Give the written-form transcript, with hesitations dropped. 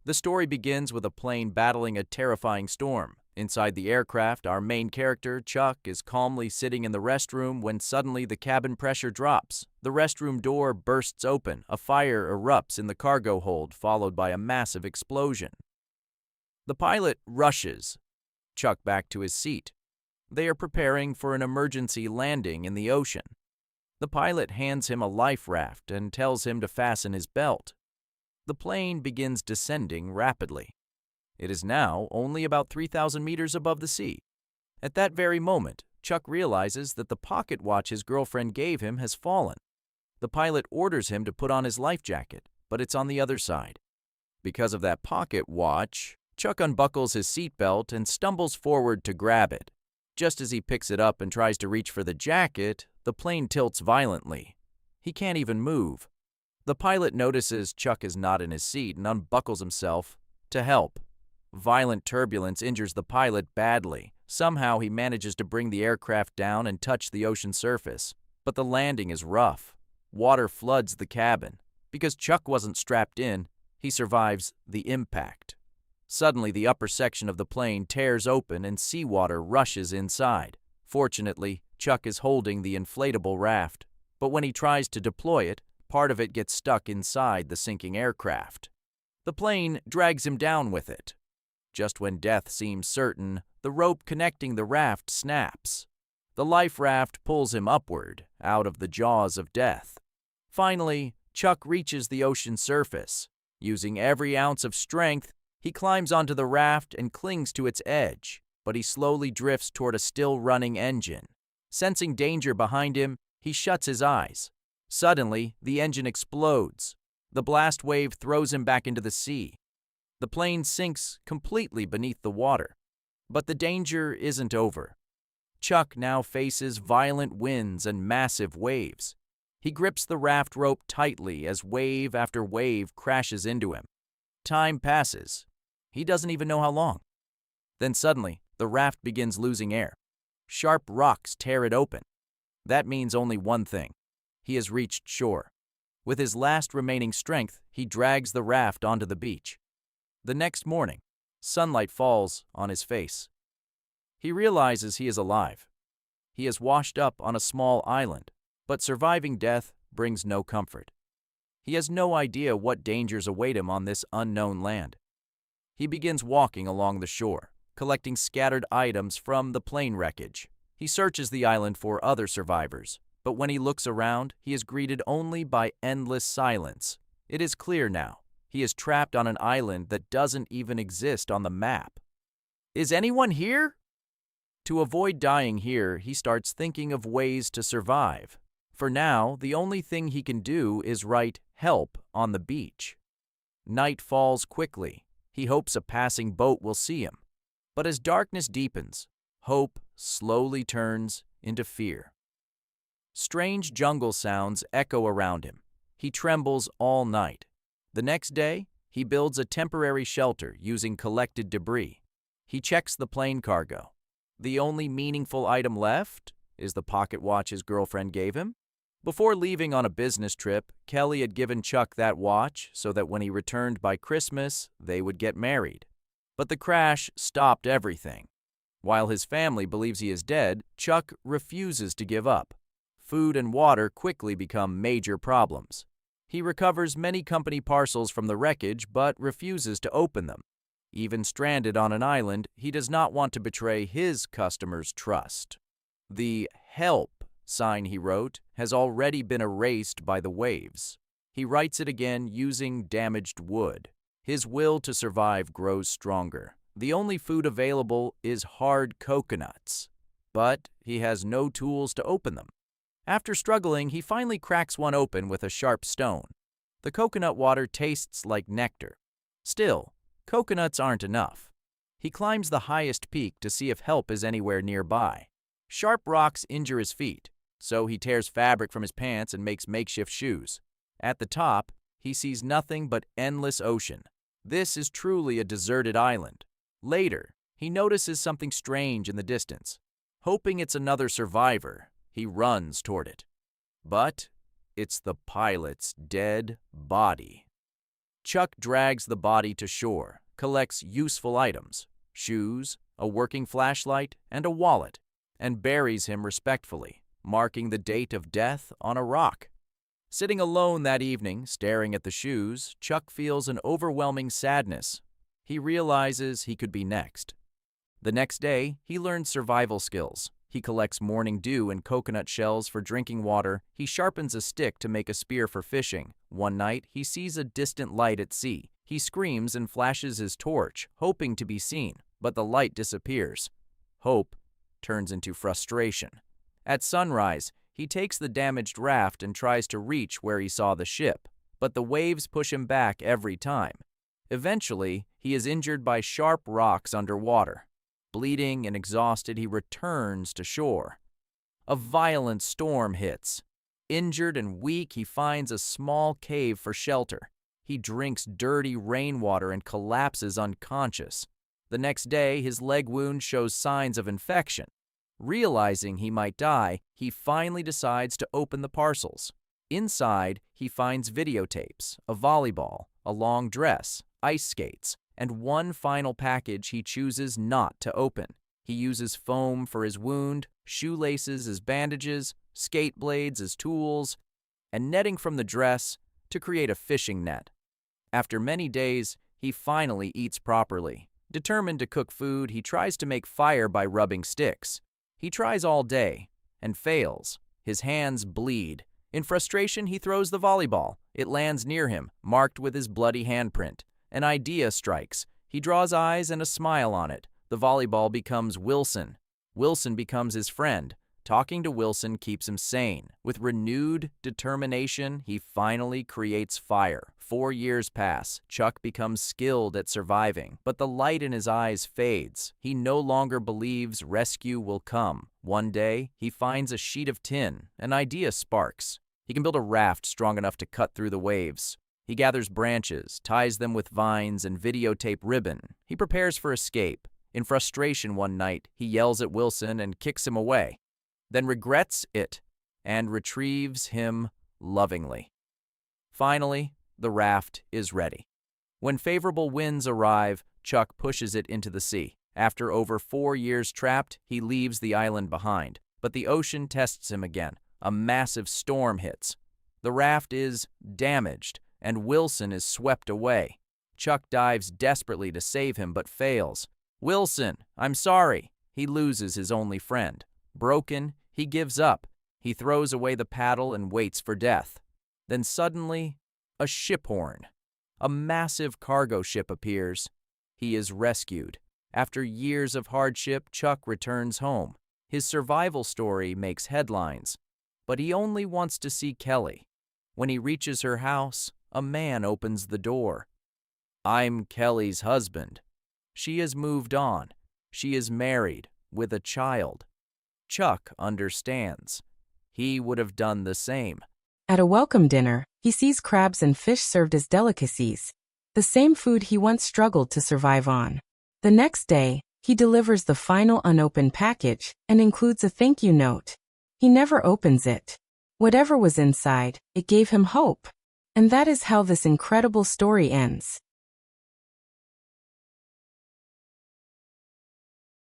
The story begins with a plane battling a terrifying storm. Inside the aircraft, our main character, Chuck, is calmly sitting in the restroom when suddenly the cabin pressure drops. The restroom door bursts open, a fire erupts in the cargo hold, followed by a massive explosion. The pilot rushes Chuck back to his seat. They are preparing for an emergency landing in the ocean. The pilot hands him a life raft and tells him to fasten his belt. The plane begins descending rapidly. It is now only about 3,000 meters above the sea. At that very moment, Chuck realizes that the pocket watch his girlfriend gave him has fallen. The pilot orders him to put on his life jacket, but it's on the other side. Because of that pocket watch, Chuck unbuckles his seatbelt and stumbles forward to grab it. Just as he picks it up and tries to reach for the jacket, the plane tilts violently. He can't even move. The pilot notices Chuck is not in his seat and unbuckles himself to help. Violent turbulence injures the pilot badly. Somehow he manages to bring the aircraft down and touch the ocean surface. But the landing is rough. Water floods the cabin. Because Chuck wasn't strapped in, he survives the impact. Suddenly, the upper section of the plane tears open and seawater rushes inside. Fortunately, Chuck is holding the inflatable raft. But when he tries to deploy it, part of it gets stuck inside the sinking aircraft. The plane drags him down with it. Just when death seems certain, the rope connecting the raft snaps. The life raft pulls him upward, out of the jaws of death. Finally, Chuck reaches the ocean surface. Using every ounce of strength, he climbs onto the raft and clings to its edge, but he slowly drifts toward a still-running engine. Sensing danger behind him, he shuts his eyes. Suddenly, the engine explodes. The blast wave throws him back into the sea. The plane sinks completely beneath the water. But the danger isn't over. Chuck now faces violent winds and massive waves. He grips the raft rope tightly as wave after wave crashes into him. Time passes. He doesn't even know how long. Then suddenly, the raft begins losing air. Sharp rocks tear it open. That means only one thing. He has reached shore. With his last remaining strength, he drags the raft onto the beach. The next morning, sunlight falls on his face. He realizes he is alive. He is washed up on a small island, but surviving death brings no comfort. He has no idea what dangers await him on this unknown land. He begins walking along the shore, collecting scattered items from the plane wreckage. He searches the island for other survivors, but when he looks around, he is greeted only by endless silence. It is clear now. He is trapped on an island that doesn't even exist on the map. Is anyone here? To avoid dying here, he starts thinking of ways to survive. For now, the only thing he can do is write "help" on the beach. Night falls quickly. He hopes a passing boat will see him. But as darkness deepens, hope slowly turns into fear. Strange jungle sounds echo around him. He trembles all night. The next day, he builds a temporary shelter using collected debris. He checks the plane cargo. The only meaningful item left is the pocket watch his girlfriend gave him. Before leaving on a business trip, Kelly had given Chuck that watch so that when he returned by Christmas, they would get married. But the crash stopped everything. While his family believes he is dead, Chuck refuses to give up. Food and water quickly become major problems. He recovers many company parcels from the wreckage but refuses to open them. Even stranded on an island, he does not want to betray his customers' trust. The "help" sign he wrote has already been erased by the waves. He writes it again using damaged wood. His will to survive grows stronger. The only food available is hard coconuts, but he has no tools to open them. After struggling, he finally cracks one open with a sharp stone. The coconut water tastes like nectar. Still, coconuts aren't enough. He climbs the highest peak to see if help is anywhere nearby. Sharp rocks injure his feet, so he tears fabric from his pants and makes makeshift shoes. At the top, he sees nothing but endless ocean. This is truly a deserted island. Later, he notices something strange in the distance. Hoping it's another survivor, he runs toward it. But it's the pilot's dead body. Chuck drags the body to shore, collects useful items, shoes, a working flashlight, and a wallet, and buries him respectfully, marking the date of death on a rock. Sitting alone that evening, staring at the shoes, Chuck feels an overwhelming sadness. He realizes he could be next. The next day, he learns survival skills. He collects morning dew and coconut shells for drinking water. He sharpens a stick to make a spear for fishing. One night, he sees a distant light at sea. He screams and flashes his torch, hoping to be seen, but the light disappears. Hope turns into frustration. At sunrise, he takes the damaged raft and tries to reach where he saw the ship, but the waves push him back every time. Eventually, he is injured by sharp rocks underwater. Bleeding and exhausted, he returns to shore. A violent storm hits. Injured and weak, he finds a small cave for shelter. He drinks dirty rainwater and collapses unconscious. The next day, his leg wound shows signs of infection. Realizing he might die, he finally decides to open the parcels. Inside, he finds videotapes, a volleyball, a long dress, ice skates, and one final package he chooses not to open. He uses foam for his wound, shoelaces as bandages, skate blades as tools, and netting from the dress to create a fishing net. After many days, he finally eats properly. Determined to cook food, he tries to make fire by rubbing sticks. He tries all day and fails. His hands bleed. In frustration, he throws the volleyball. It lands near him, marked with his bloody handprint. An idea strikes. He draws eyes and a smile on it. The volleyball becomes Wilson. Wilson becomes his friend. Talking to Wilson keeps him sane. With renewed determination, he finally creates fire. 4 years pass. Chuck becomes skilled at surviving, but the light in his eyes fades. He no longer believes rescue will come. One day, he finds a sheet of tin. An idea sparks. He can build a raft strong enough to cut through the waves. He gathers branches, ties them with vines and videotape ribbon. He prepares for escape. In frustration one night, he yells at Wilson and kicks him away, then regrets it and retrieves him lovingly. Finally, the raft is ready. When favorable winds arrive, Chuck pushes it into the sea. After over 4 years trapped, he leaves the island behind. But the ocean tests him again. A massive storm hits. The raft is damaged, and Wilson is swept away. Chuck dives desperately to save him, but fails. "Wilson, I'm sorry." He loses his only friend. Broken, he gives up. He throws away the paddle and waits for death. Then suddenly, a ship horn. A massive cargo ship appears. He is rescued. After years of hardship, Chuck returns home. His survival story makes headlines, but he only wants to see Kelly. When he reaches her house, a man opens the door. "I'm Kelly's husband. She has moved on. She is married with a child." Chuck understands. He would have done the same. At a welcome dinner, he sees crabs and fish served as delicacies, the same food he once struggled to survive on. The next day, he delivers the final unopened package and includes a thank you note. He never opens it. Whatever was inside, it gave him hope. And that is how this incredible story ends.